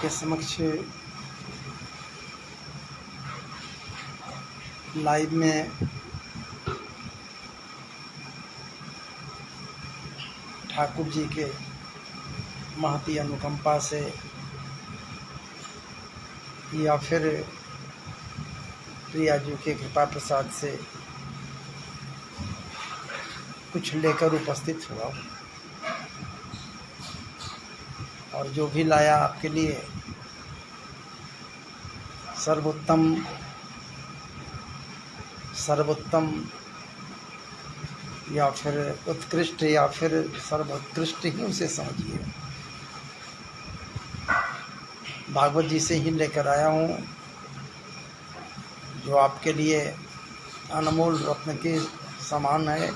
आपके समक्ष लाइव में ठाकुर जी के महती अनुकंपा से या फिर प्रिया जी के कृपा प्रसाद से कुछ लेकर उपस्थित हुआ और जो भी लाया आपके लिए सर्वोत्तम या फिर उत्कृष्ट या फिर सर्वोत्कृष्ट ही उसे समझिए। भागवत जी से ही लेकर आया हूँ, जो आपके लिए अनमोल रत्न के समान है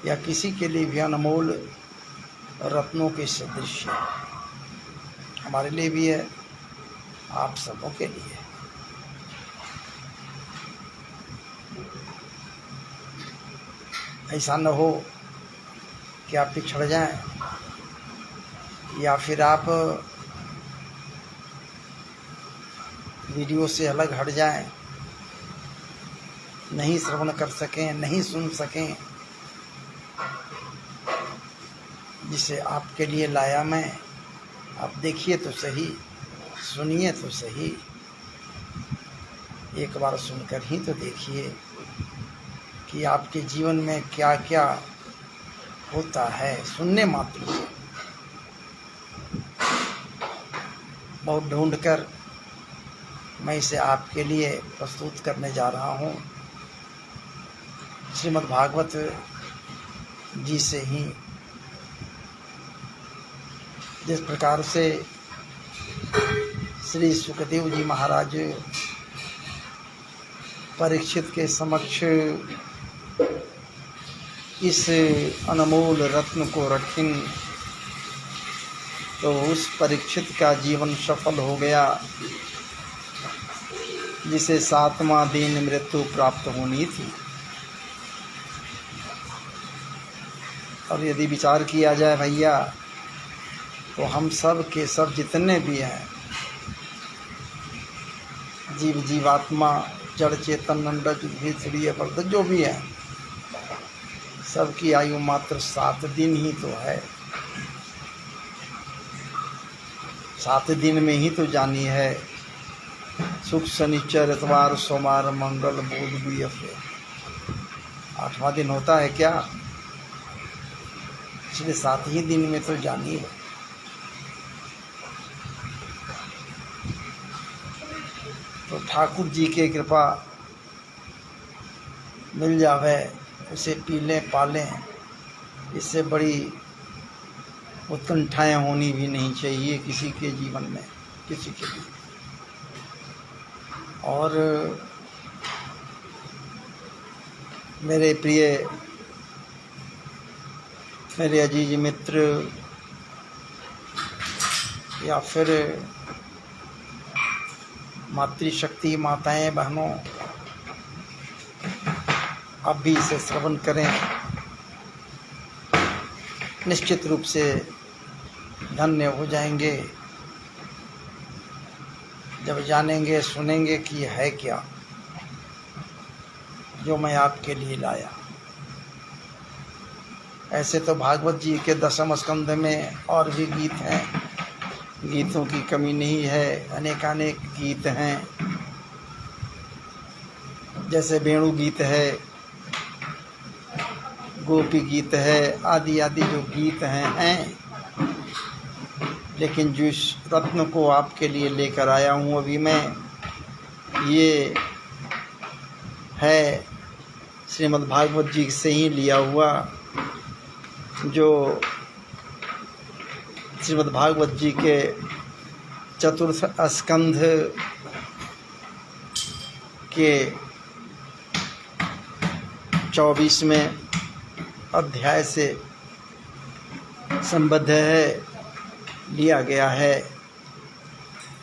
या किसी के लिए भी अनमोल रत्नों के सदृश है। हमारे लिए भी है, आप सबों के लिए। ऐसा न हो कि आप पिछड़ जाएं या फिर आप वीडियो से अलग हट जाएं, नहीं श्रवण कर सकें, नहीं सुन सकें, जिसे आपके लिए लाया मैं। आप देखिए तो सही, सुनिए तो सही, एक बार सुनकर ही तो देखिए कि आपके जीवन में क्या क्या होता है। सुनने मात्र से बहुत ढूंढकर मैं इसे आपके लिए प्रस्तुत करने जा रहा हूँ। श्रीमद् भागवत जी से ही जिस प्रकार से श्री सुखदेव जी महाराज परीक्षित के समक्ष इस अनमोल रत्न को रखें तो उस परीक्षित का जीवन सफल हो गया, जिसे 7वां दिन मृत्यु प्राप्त होनी थी। और यदि विचार किया जाए भैया, तो हम सब के सब जितने भी हैं, जीव जीवात्मा जड़ चेतन अंडज भीतरीय पर्द जो भी है, सबकी आयु मात्र 7 दिन ही तो है। 7 दिन में ही तो जानी है। सुख शनिचर इतवार सोमवार मंगल बुध भी 8वां दिन होता है क्या? इसलिए 7 ही दिन में तो जानी है। तो ठाकुर जी के कृपा मिल जावे, उसे पी लें पालें, इससे बड़ी उत्कंठाएं होनी भी नहीं चाहिए किसी के जीवन में, किसी के लिए। और मेरे प्रिय, मेरे अजीज मित्र या फिर मातृशक्ति माताएं बहनों, आप भी इसे श्रवण करें। निश्चित रूप से धन्य हो जाएंगे जब जानेंगे, सुनेंगे कि है क्या जो मैं आपके लिए लाया। ऐसे तो भागवत जी के 10वें स्कंध में और भी गीत हैं, गीतों की कमी नहीं है, अनेकानेक गीत हैं। जैसे वेणु गीत है, गोपी गीत है, आदि आदि जो गीत हैं। लेकिन जिस रत्न को आपके लिए लेकर आया हूँ अभी मैं, ये है श्रीमद् भागवत जी से ही लिया हुआ, जो श्रीमद् भागवत जी के 4th स्कंध के 24वें अध्याय से संबद्ध है, लिया गया है,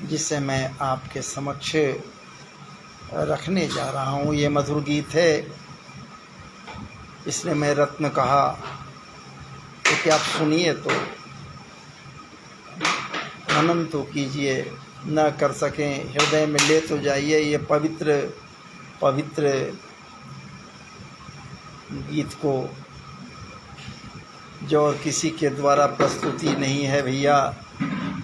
जिसे मैं आपके समक्ष रखने जा रहा हूँ। ये मधुर गीत है, इसलिए मैं रत्न कहा, क्योंकि आप सुनिए तो मनन तो कीजिए, न कर सकें, हृदय में ले तो जाइए ये पवित्र पवित्र गीत को, जो और किसी के द्वारा प्रस्तुति नहीं है भैया,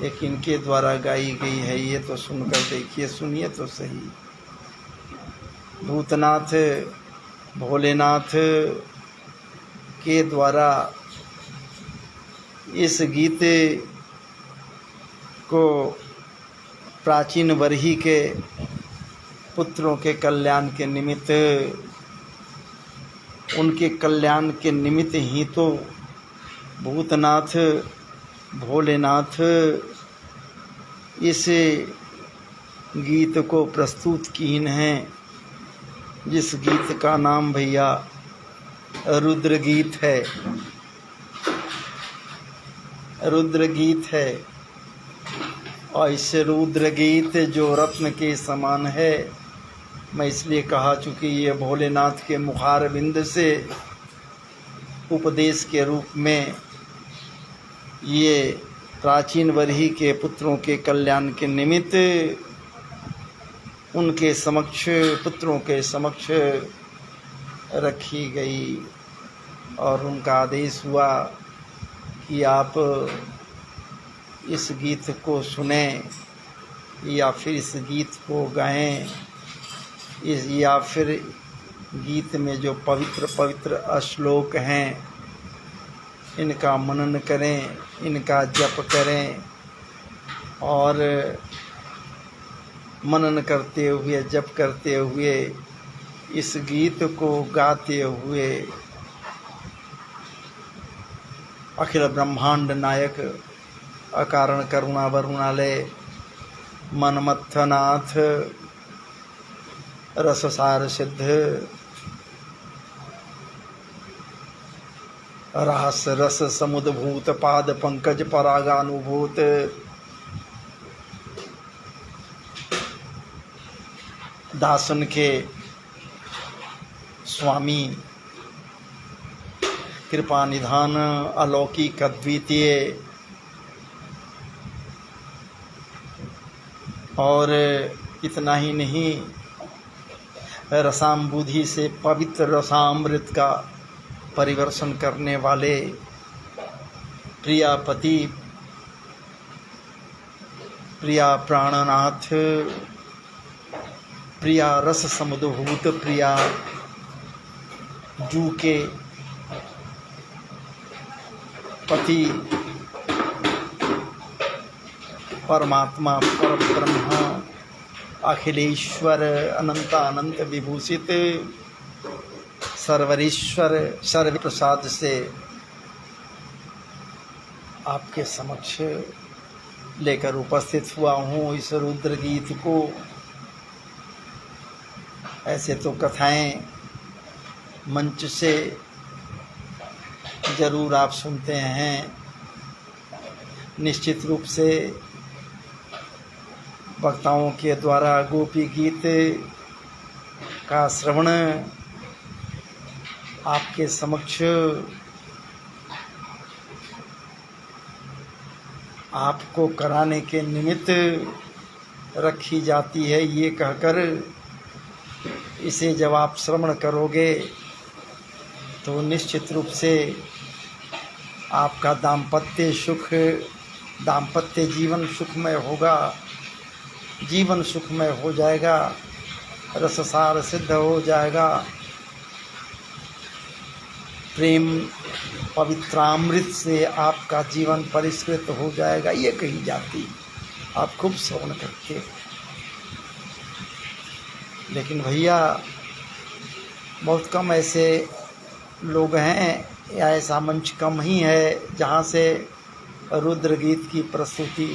एक इनके द्वारा गाई गई है। ये तो सुनकर देखिए, सुनिए तो सही। भूतनाथ भोलेनाथ के द्वारा इस गीत को प्राचीन बरही के पुत्रों के कल्याण के निमित्त, उनके कल्याण के निमित्त ही तो भूतनाथ भोलेनाथ इस गीत को प्रस्तुत कीन हैं, जिस गीत का नाम भैया रुद्र गीत है। रुद्र गीत है, और इस रुद्र गीत जो रत्न के समान है, मैं इसलिए कहा चूँकि ये भोलेनाथ के मुखार बिंद से उपदेश के रूप में ये प्राचीन बरही के पुत्रों के कल्याण के निमित्त उनके समक्ष, पुत्रों के समक्ष रखी गई, और उनका आदेश हुआ कि आप इस गीत को सुने या फिर इस गीत को गाएं, या फिर गीत में जो पवित्र पवित्र श्लोक हैं इनका मनन करें, इनका जप करें, और मनन करते हुए, जप करते हुए, इस गीत को गाते हुए अखिल ब्रह्मांड नायक अकारण करुणा वरुणालय मनमथनाथ रससार सिद्ध रहस रस समुद्भूत पाद पंकज परागानुभूत दासन के स्वामी कृपा निधान अलौकिक अद्वितीय, और इतना ही नहीं, रसाम्बुधि से पवित्र रसामृत का परिवर्षण करने वाले प्रियापति, प्रिया प्राणनाथ, प्रिया रस समुद्भूत, प्रिया जू के पति परमात्मा परब्रह्म अखिलेश्वर अनंतानंत विभूषित सर्वरीश्वर सर्व प्रसाद से आपके समक्ष लेकर उपस्थित हुआ हूँ इस रुद्र गीत को। ऐसे तो कथाएं मंच से ज़रूर आप सुनते हैं, निश्चित रूप से वक्ताओं के द्वारा गोपी गीत का श्रवण आपके समक्ष आपको कराने के निमित्त रखी जाती है। ये कहकर इसे जब आप श्रवण करोगे तो निश्चित रूप से आपका दाम्पत्य सुख, दाम्पत्य जीवन सुखमय होगा, जीवन सुखमय हो जाएगा, रससार सिद्ध हो जाएगा, प्रेम पवित्रामृत से आपका जीवन परिष्कृत हो जाएगा, ये कही जाती। आप खूब श्रवण करते। लेकिन भैया बहुत कम ऐसे लोग हैं, या ऐसा मंच कम ही है जहाँ से रुद्र गीत की प्रस्तुति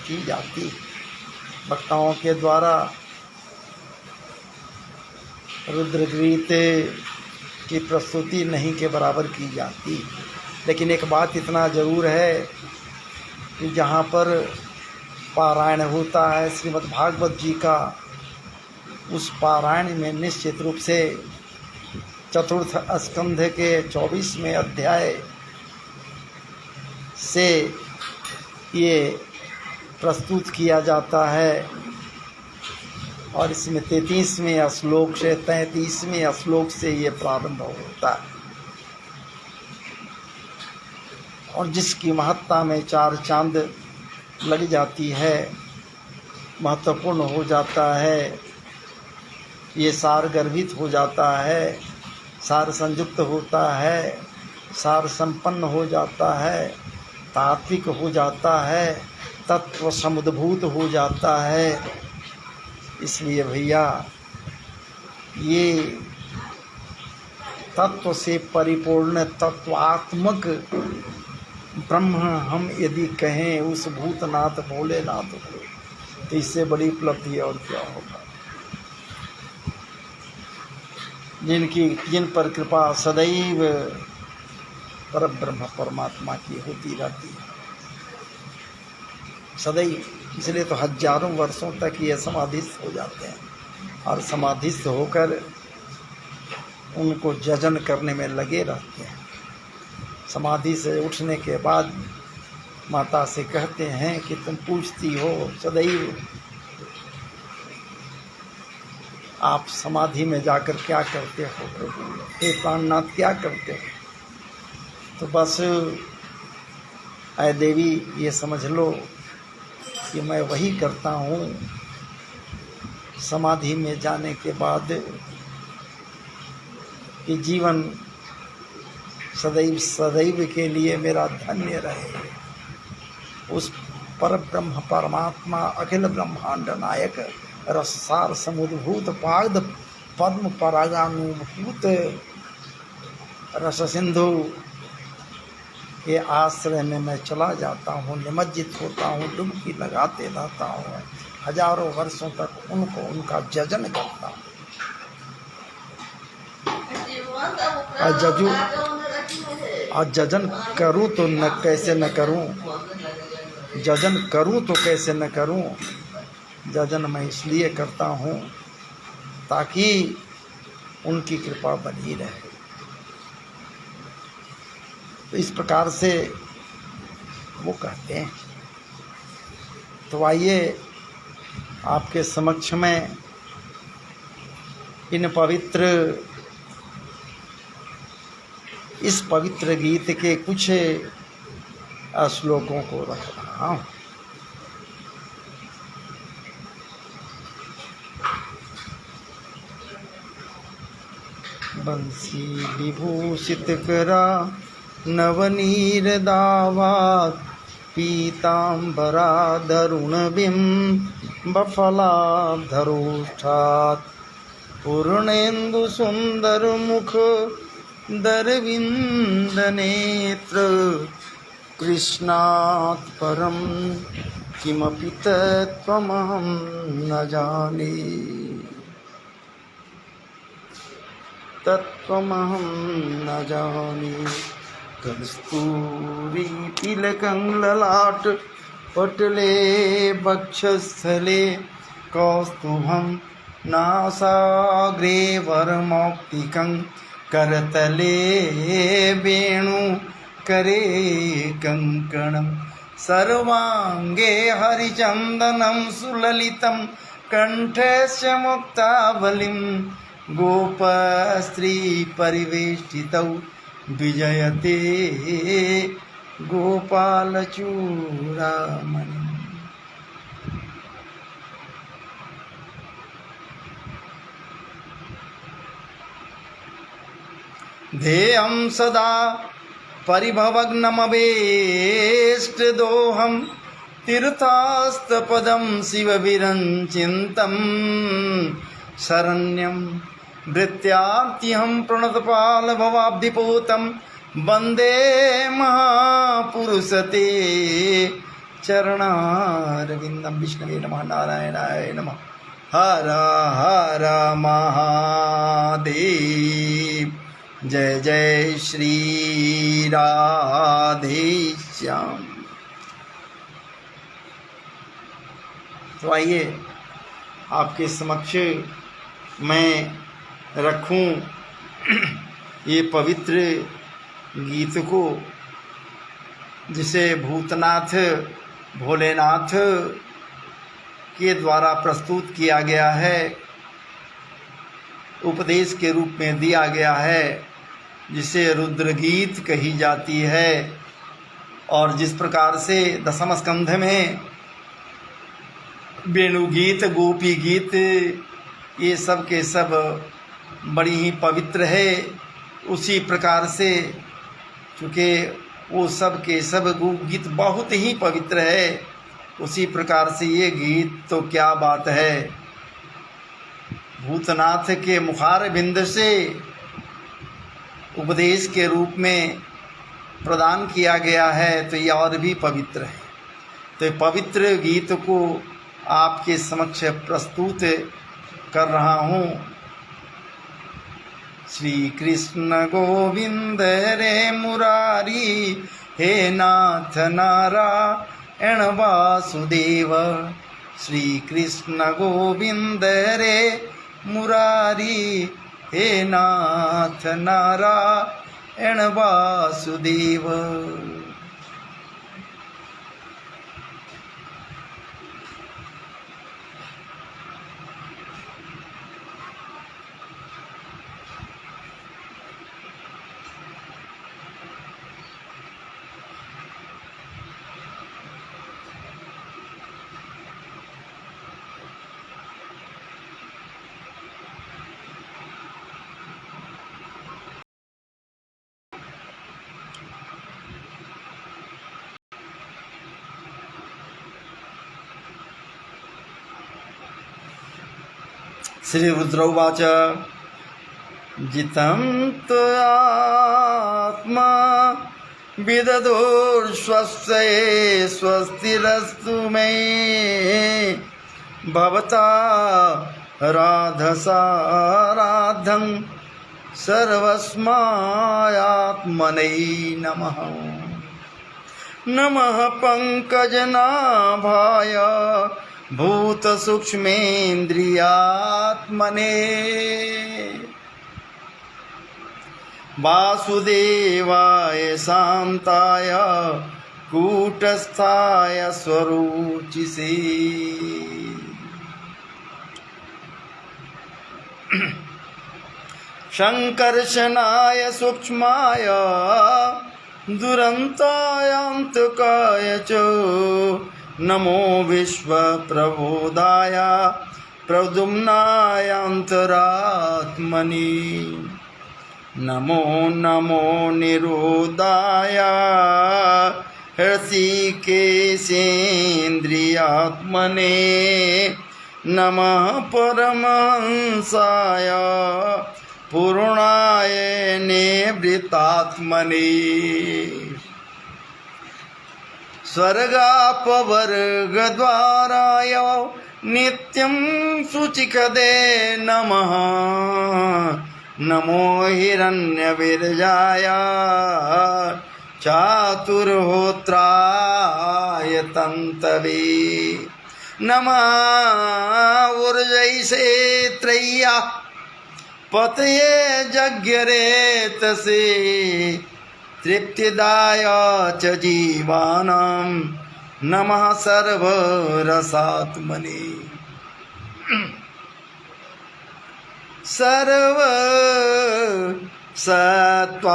की जाती। वक्ताओं के द्वारा रुद्र गीत की प्रस्तुति नहीं के बराबर की जाती। लेकिन एक बात इतना ज़रूर है कि जहाँ पर पारायण होता है श्रीमद् भागवत जी का, उस पारायण में निश्चित रूप से चतुर्थ स्कंध के 24वें अध्याय से ये प्रस्तुत किया जाता है और इसमें 33वें श्लोक से 33वें श्लोक से ये प्रारंभ होता है और जिसकी महत्ता में 4 चांद लग जाती है, महत्वपूर्ण हो जाता है, ये सार गर्भित हो जाता है, सार संयुक्त होता है, सार संपन्न हो जाता है, तात्विक हो जाता है, तत्व समुद्भूत हो जाता है। इसलिए भैया ये तत्व से परिपूर्ण तत्वात्मक ब्रह्म हम यदि कहें उस भूतनाथ भोलेनाथ को, तो इससे बड़ी उपलब्धि और क्या होगा। जिन पर कृपा सदैव परब्रह्म परमात्मा की होती रहती है, सदैव। इसलिए तो हजारों वर्षों तक ये समाधिस्थ हो जाते हैं और समाधिस्थ होकर उनको जजन करने में लगे रहते हैं। समाधि से उठने के बाद माता से कहते हैं कि तुम पूछती हो सदैव आप समाधि में जाकर क्या करते हो प्रभु, हे प्राणनाथ क्या करते हो। तो बस ऐ देवी ये समझ लो कि मैं वही करता हूँ। समाधि में जाने के बाद कि जीवन सदैव सदैव के लिए मेरा धन्य रहे। उस परब्रह्म परमात्मा अखिल ब्रह्मांड नायक रससार समुद्भूत पाद पद्म परागानुभूत रस सिंधु के आश्रय में मैं चला जाता हूँ, निमज्जित होता हूँ, डुबकी लगाते रहता हूँ, हजारों वर्षों तक उनको उनका जजन करता हूँ। और जजन करूँ तो न कैसे न करूँ, जजन करूँ तो कैसे न करूँ। जजन मैं इसलिए करता हूँ ताकि उनकी कृपा बनी रहे। तो इस प्रकार से वो कहते हैं। तो आइए आपके समक्ष में इस पवित्र गीत के कुछ श्लोकों को रख रहा हूँ। बंसी विभूषित करा नवनीर दावात पीतांबराधरुण बिंबफलाधरोष्ठात् पूर्णेन्दु सुंदर मुख दरविंद नेत्र कृष्णात् परम किमपि तत्त्वमहं न जाने तत्त्वमहं न जाने। कस्तूरी तिलकं ललाट पटले वक्षस्थले कौस्तुभं नासाग्रे वरमौक्तिकं करतले वेणु करे कंकणं सर्वांगे हरिचंदनं सुललितं कंठस्य मुक्तावलिं गोपस्त्री परिवेष्टितौ विजयते गोपालचूड़ामणि। ध्येयं सदा परिभवग्नमवेष्टदोहं तीर्थास्तपदं शिवविरञ्चिन्तं शरण्यं भृत्यार्त्यहं प्रणतपालभवाब्धिपूतं वन्दे महापुरुषते चरणारविन्दं। विष्णवे नमः, नारायणाय नमः। हर हर महादेव। जय जय श्री राधे श्याम। तो आइए आपके समक्ष मैं रखूं ये पवित्र गीत को, जिसे भूतनाथ भोलेनाथ के द्वारा प्रस्तुत किया गया है, उपदेश के रूप में दिया गया है, जिसे रुद्र गीत कही जाती है। और जिस प्रकार से दशम स्कंध में वेणुगीत, गोपी गीत, ये सब के सब बड़ी ही पवित्र है, उसी प्रकार से चूँकि वो सब के सब गीत बहुत ही पवित्र है, उसी प्रकार से ये गीत तो क्या बात है, भूतनाथ के मुखार बिंद से उपदेश के रूप में प्रदान किया गया है, तो ये और भी पवित्र है। तो पवित्र गीत को आपके समक्ष प्रस्तुत कर रहा हूँ। श्री कृष्ण गोविंद रे मुरारी, हे नाथ नारायण वासुदेव। श्री कृष्ण गोविंद रे मुरारी, हे नाथ नारायण वासुदेव। श्री रुद्रवाच जितं तु आत्मा विदधुर्स्वस्य स्वस्तिरस्तु मे भवता राधसाराधं सर्वस्मायात्मने नमः। नमः पंकजनाभाय भूत सूक्ष्मेन्द्रियात्मने वासुदेवाय शांताय कूटस्थाय स्वरुचिसे। संकर्षणाय सूक्ष्माय दुरंताय अंतकाय च नमो विश्वप्रबोधाय प्रद्युम्नाय अंतरात्मनि। नमो नमो निरोधाय हृषिकेशेन्द्रियात्मने। नमः परमहंसाय पूर्णाय निवृत्तात्मने। स्वर्गापवर्गद्वाराय नित्यं शुचिकदे नमः। नमो हिरण्यविरजाय चातुर्होत्राय तन्तवे। नमः ऊर्जैसे त्रय्या पतये जज्ञरेतसे। तृप्तिदाय च जीवानां नमः सर्वरसात्मने। सर्व सत्वात्मदेहाय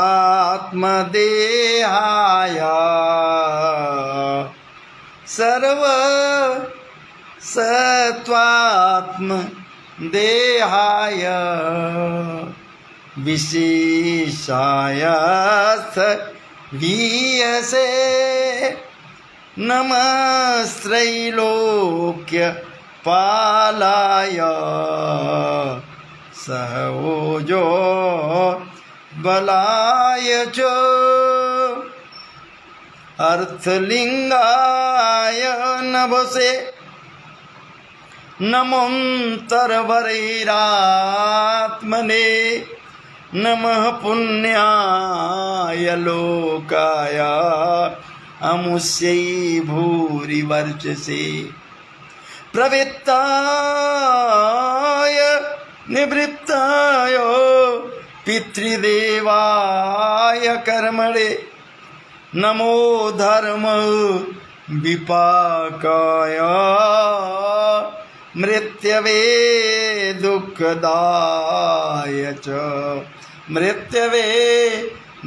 सर्व सत्वात्मदेहाय विशेषाय वीयसे। नमस्त्रैलोक्य पालाय सहओजो बलाय च अर्थलिंगाय नभसे। नमोऽन्तर्वरैरात्मने। नमः पुण्याय लोकाय अमुष्यै भूरिवर्चसे। प्रवृत्ताय निवृत्ताय पितृदेवाय कर्मणे। नमो धर्म विपाकाय मृत्यवे दुःखदाय च मृत्यवे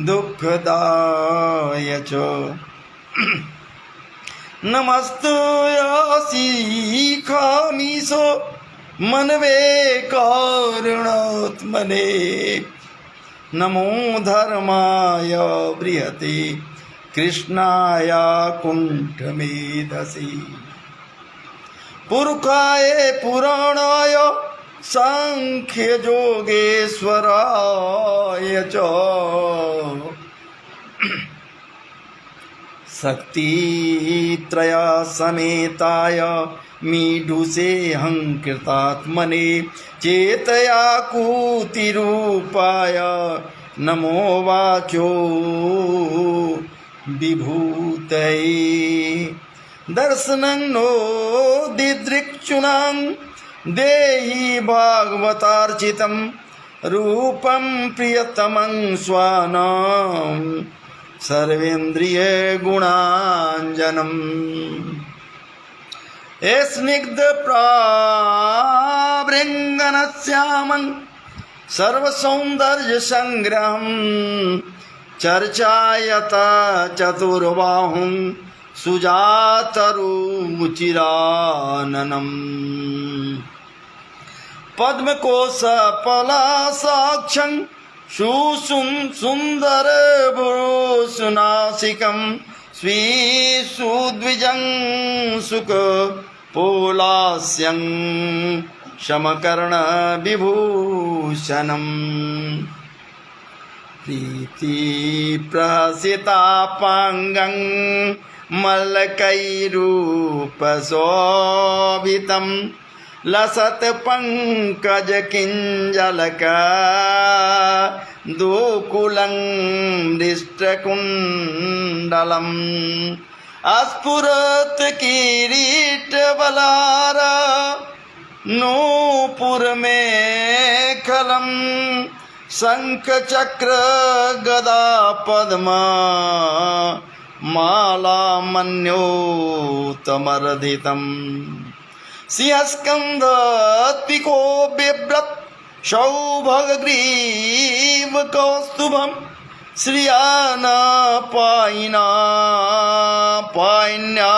दुःखदाय च नमस्तुयासीखामीशो मनवे कारुणात्मने नमो धर्माय बृहते कृष्णाय कुण्ठमेधसे पुरुषाय पुराणाय सांख्ययोगेश्वराय च शक्तित्रय समेताय मीढुसेऽहङ्कृतात्मने चेतया कूतिरूपाय नमो वाचो विभूतये दर्शनं नो दिदृक्षुणां देहि भागवतार्चितं रूपं प्रियतमं स्वानां सर्वेन्द्रियगुणाञ्जनम् स्निग्धप्राभृङ्गनश्यामं सर्वसौन्दर्यसङ्ग्रहं चर्चायता चतुर्बाहुं सुजातरुचिराननम् पद्मकोशपलासाक्षं सुन्दरभुरुसुनासिकं स्वीसुद्विजं सुखपोलास्यं शमकर्णविभूषणम् प्रीतिप्रसितापाङ्गं मल्लकैरूपशोभितं लसत्पङ्कजकिञ्जलका दुकुलं दृष्टकुण्डलम् अस्फुरत् किरीटबलार नूपुरमेखलं शङ्खचक्र गदा पद्मा मालामन्योतमर्धितम् सिंहस्कन्धत्पिको बिभ्रत् सौभगग्रीवकौस्तुभं श्रियानापायिना पायिन्या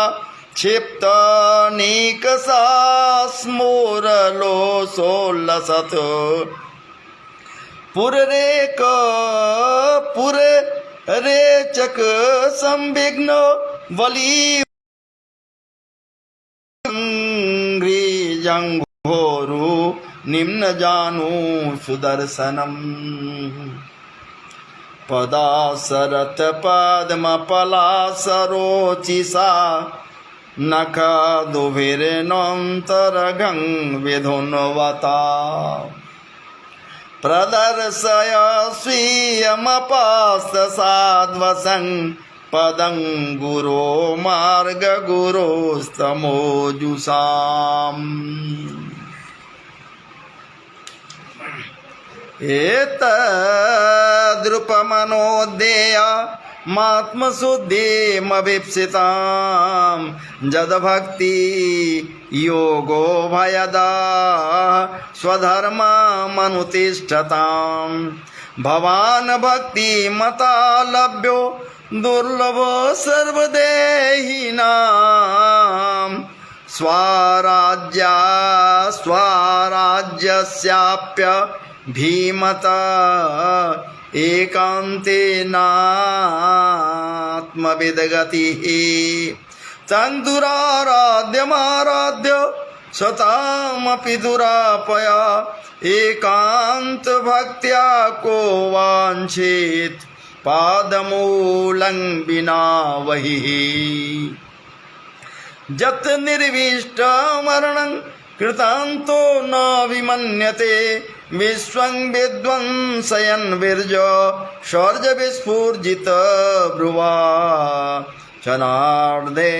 क्षिप्तनिकषा स्मोरलोसोल्लसत् पुररेचक संविघ्न वली घोरु निम्न जानु सुदर्शनम् पदासरत पद्मपलासरोचिषा नखदुभिर्नोऽन्तरघं विधुन्वता प्रदर्शय स्वीयमपास्तसाद्वसं पदं गुरो मार्गगुरोस्तमोजुषाम् एतद्रूपमनोद्येय मात्मशुद्धिमभीप्सितां जदभक्ति योगो भयदा स्वधर्ममनुतिष्ठतां भवान् भक्तिमता लभ्यो दुर्लभो सर्वदेहिनां स्वराज्यस्याप्य भीमता एकान्तेनात्मविद्गतिः तन्दुराराध्यमाराध्य सतामपि दुरापय एकान्तभक्त्या को वाञ्छेत् पादमूलं विना वहिः जत् निर्विष्टमरणं कृतान्तो न विमन्यते विश्वं विध्वंसयन् विर्ज शौर्य विस्फूर्जित ब्रुवा क्षणार्धे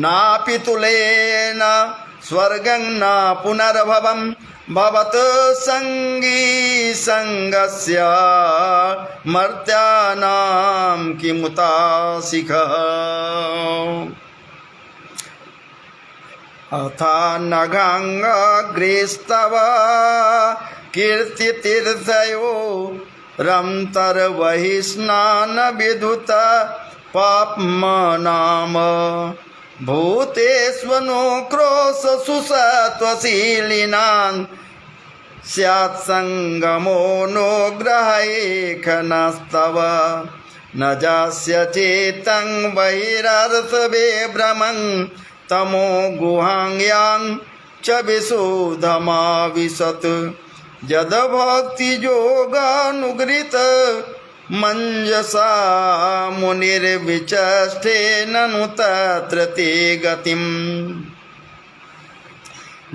नापि तुलेन स्वर्गं न पुनर्भवं भवत् संगी संगस्य मर्त्यानां किमुताशिखः अथा नगाङ्ग्रेस्तव कीर्तितीर्थयो रंतर्वहि स्नान विधुत पाप्मनाम भूतेष्वनु क्रोश सुसत्वशीलिनान् स्यात् संगमो नो ग्रहैखनस्तव न जास्य चेतं बहिरर्थवे भ्रमं तमो गुहांयां च विशुद्धमाविशत् यद भक्ति योगानुगृत मंजसा मुनिर्विचष्टे ननु तत्र ते गतिम्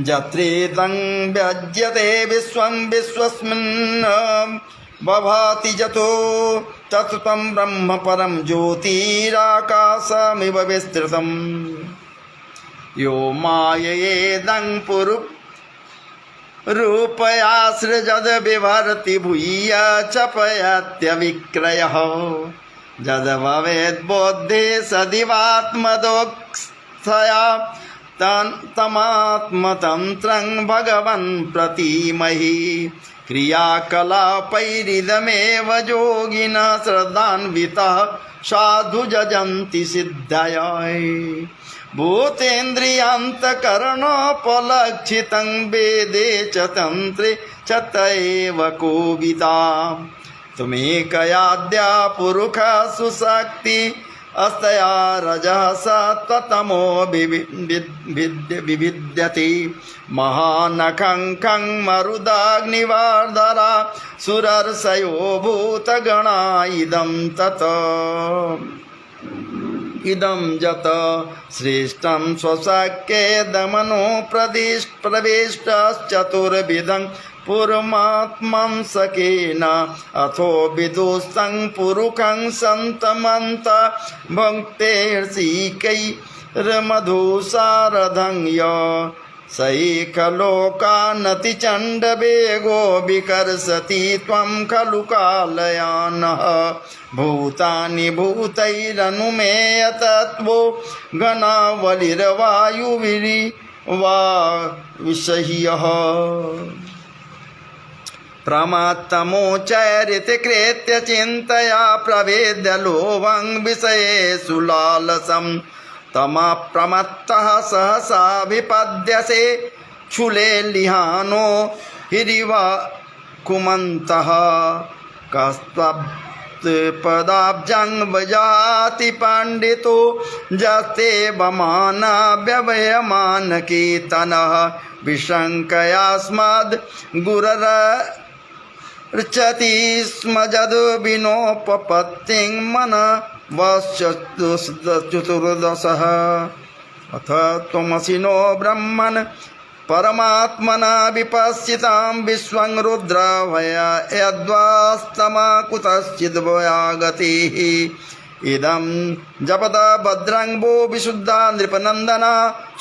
यत्रेदं व्यज्यते विश्वं विश्वस्मिन् बभाति जतो तत्त्वं ब्रह्म परं ज्योतिराकाशमिव विस्तृतम् यो माययेदं रूपयासृजद बिभर्ति भूय चपयत्यविक्रयः जद भवेद्बोद्धे सदिवात्मदोक्स्थया तमात्मतन्त्रं भगवन् प्रतीमहि क्रियाकलापैरिदमेव योगिनः श्रद्धान्वितः साधु जजन्ति सिद्धये भूतेन्द्रियान्तकरणोपलक्षितं वेदे च तन्त्रे च तैव कोविदा त्वमेकयाद्या पुरुषा सुशक्ति अस्तया रजः सत्त्वतमो विविद्यते महानखं मरुदाग्निवार्धरा सुरर्षयो भूतगणा इदं जत श्रेष्ठं स्वशक्येदमनो प्रविष्टश्चतुर्विधं पुरमात्मं सकेन अथो विदुस्तं पुरुषं सन्तमन्त भक्तेर्षिकैर्मधुसारथं य सैकलोकानतिचण्डवेगो विकर्षति त्वं खलु कालयानः भूतानि भूतैरनुमेय तत्त्वो गणावलिर्वायुभिर्वा विषह्यः प्रमत्तमोचरितकृत्य चिन्तया प्रवेद्य लोभं विषयेषु लालसं तमप्रमत्तः सहसा विपद्यसे क्षुले लिहानो हिरिवा कुमन्तः कस्त्वत्पदाब्जं भजाति पंडितो जस्ते बमाना व्यवयमानकीर्तनः विशङ्कयास्मद् गुरर्चति स्म जदु विनोपपत्तिं मनवश्चतुर्दशः अथ त्वमसि नो ब्रह्मन् परमात्मना विपश्चितां विश्वं रुद्रभय यद्वास्तमा कुतश्चिद् भयागतिः इदं जपद भद्रं वो विशुद्धा नृपनंदना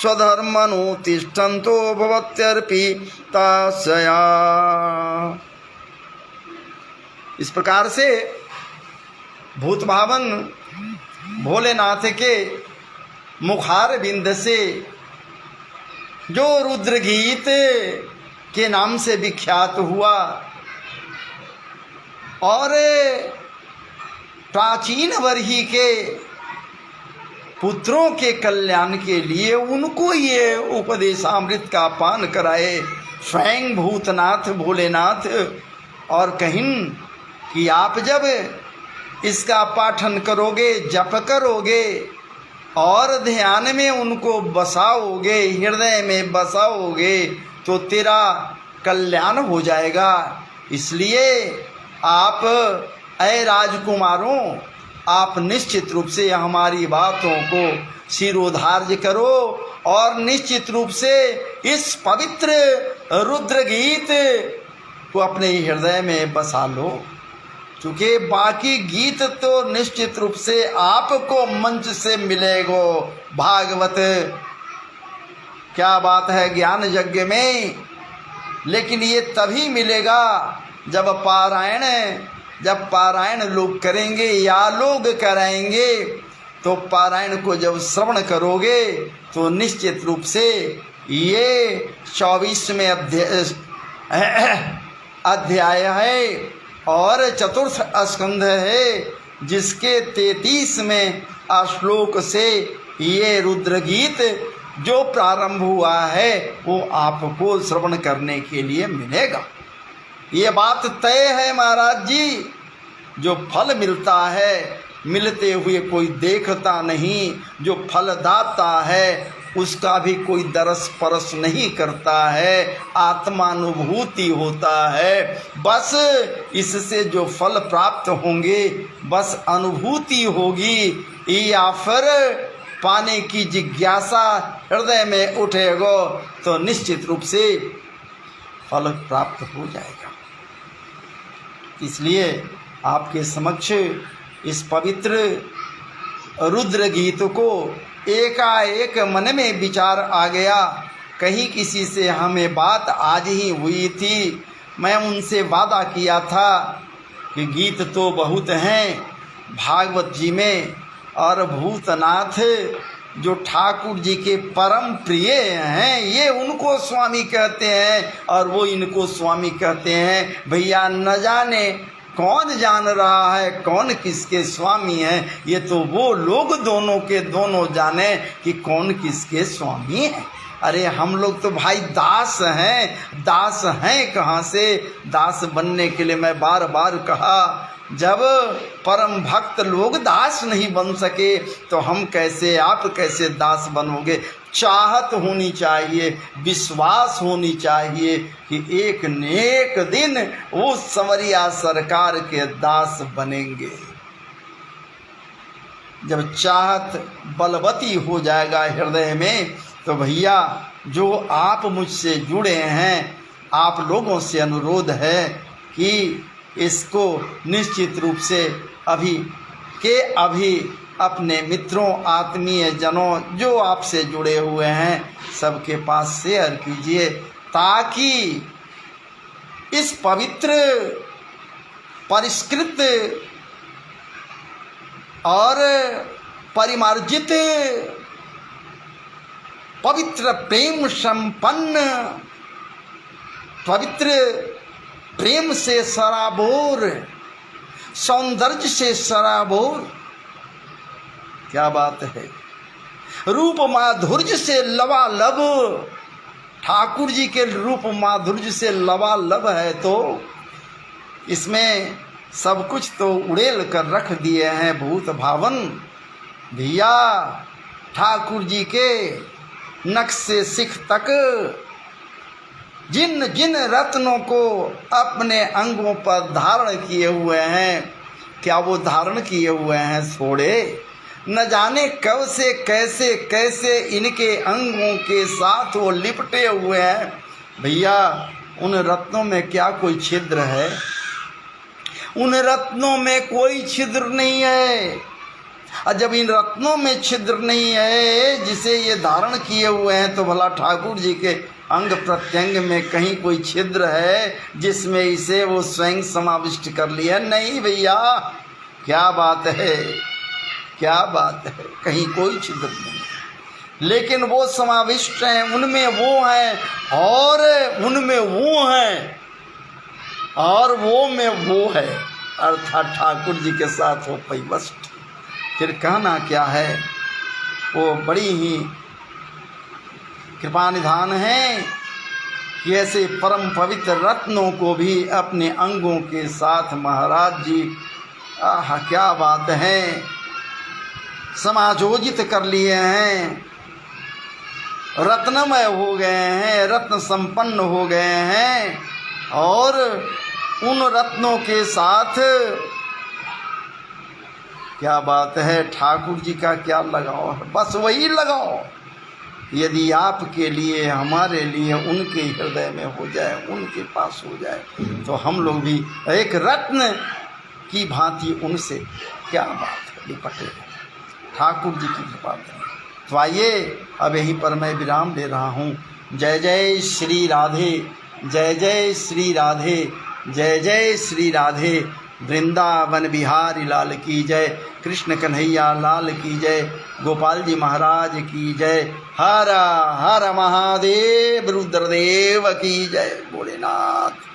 स्वधर्मनुतिष्ठन्तो भवत्यर्पिताशया। इस प्रकार से भूत भावन भोलेनाथ के मुखार बिंद से जो रुद्र गीत के नाम से विख्यात हुआ और प्राचीन वर्ही के पुत्रों के कल्याण के लिए उनको ये उपदेशामृत का पान कराए स्वयं भूतनाथ भोलेनाथ। और कहीं कि आप जब इसका पाठन करोगे, जप करोगे और ध्यान में उनको बसाओगे, हृदय में बसाओगे तो तेरा कल्याण हो जाएगा। इसलिए आप ऐ राजकुमारों, आप निश्चित रूप से हमारी बातों को शिरोधार्य करो और निश्चित रूप से इस पवित्र रुद्र गीत को अपने हृदय में बसा लो, क्योंकि बाकी गीत तो निश्चित रूप से आपको मंच से मिलेगो। भागवत क्या बात है ज्ञान यज्ञ में, लेकिन ये तभी मिलेगा जब पारायण लोग करेंगे या लोग कराएंगे तो पारायण को जब श्रवण करोगे तो निश्चित रूप से ये 24वें अध्याय है और चतुर्थ स्कंध है, जिसके 33वें श्लोक से ये रुद्रगीत जो प्रारंभ हुआ है वो आपको श्रवण करने के लिए मिलेगा। ये बात तय है महाराज जी, जो फल मिलता है मिलते हुए कोई देखता नहीं, जो फलदाता है उसका भी कोई दरस परस नहीं करता है, आत्मानुभूति होता है। बस इससे जो फल प्राप्त होंगे बस अनुभूति होगी या फिर पाने की जिज्ञासा हृदय में उठेगा तो निश्चित रूप से फल प्राप्त हो जाएगा। इसलिए आपके समक्ष इस पवित्र रुद्र गीत को एकाएक मन में विचार आ गया। कहीं किसी से हमें बात आज ही हुई थी, मैं उनसे वादा किया था कि गीत तो बहुत हैं भागवत जी में, और भूतनाथ जो ठाकुर जी के परम प्रिय हैं ये उनको स्वामी कहते हैं और वो इनको स्वामी कहते हैं। भैया न जाने कौन जान रहा है कौन किसके स्वामी हैं, ये तो वो लोग दोनों के दोनों जाने कि कौन किसके स्वामी हैं। अरे हम लोग तो भाई दास हैं, दास हैं कहाँ से? दास बनने के लिए मैं बार बार कहा, जब परम भक्त लोग दास नहीं बन सके तो हम कैसे, आप कैसे दास बनोगे? चाहत होनी चाहिए, विश्वास होनी चाहिए कि एक न एक दिन वो संवरिया सरकार के दास बनेंगे। जब चाहत बलवती हो जाएगा हृदय में तो भैया जो आप मुझसे जुड़े हैं, आप लोगों से अनुरोध है कि इसको निश्चित रूप से अभी अपने मित्रों, आत्मीय जनों जो आपसे जुड़े हुए हैं सबके पास शेयर कीजिए, ताकि इस पवित्र परिष्कृत और परिमार्जित पवित्र प्रेम संपन्न, पवित्र प्रेम से सराबोर, सौंदर्य से सराबोर, क्या बात है, रूप माधुर्य से लबालब, ठाकुर जी के रूप माधुर्य से लबालब है तो इसमें सब कुछ तो उड़ेल कर रख दिए हैं भूत भावन। भैया ठाकुर जी के नख से सिख तक जिन जिन रत्नों को अपने अंगों पर धारण किए हुए हैं, क्या वो धारण किए हुए हैं थोड़े? न जाने कब से कैसे कैसे इनके अंगों के साथ वो लिपटे हुए हैं। भैया उन रत्नों में क्या कोई छिद्र है? उन रत्नों में कोई छिद्र नहीं है। और जब इन रत्नों में छिद्र नहीं है जिसे ये धारण किए हुए हैं, तो भला ठाकुर जी के अंग प्रत्यंग में कहीं कोई छिद्र है जिसमें इसे वो स्वयं समाविष्ट कर लिया? नहीं भैया, क्या बात है, क्या बात है, कहीं कोई छिद्र नहीं। लेकिन वो समाविष्ट हैं, उनमें वो हैं और उनमें वो हैं और वो में वो है, अर्थात ठाकुर जी के साथ वो पैवष्ट। फिर कहना क्या है, वो बड़ी ही कृपा निधान है कि ऐसे परम पवित्र रत्नों को भी अपने अंगों के साथ महाराज जी, आह क्या बात है, समायोजित कर लिए हैं, रत्नमय हो गए हैं, रत्न संपन्न हो गए हैं। और उन रत्नों के साथ क्या बात है, ठाकुर जी का क्या लगाव है? बस वही लगाओ यदि आपके लिए, हमारे लिए, उनके हृदय में हो जाए, उनके पास हो जाए, तो हम लोग भी एक रत्न की भांति उनसे, क्या बात है, लिपटे ठाकुर जी की कृपा करें। तो आइए अब यहीं पर मैं विराम ले रहा हूँ। जय जय श्री राधे, जय जय श्री राधे, जय जय श्री राधे। वृंदावन बिहारी लाल की जय, कृष्ण कन्हैया लाल की जय, गोपाल जी महाराज की जय। हर हर महादेव, रुद्रदेव की जय, भोलेनाथ।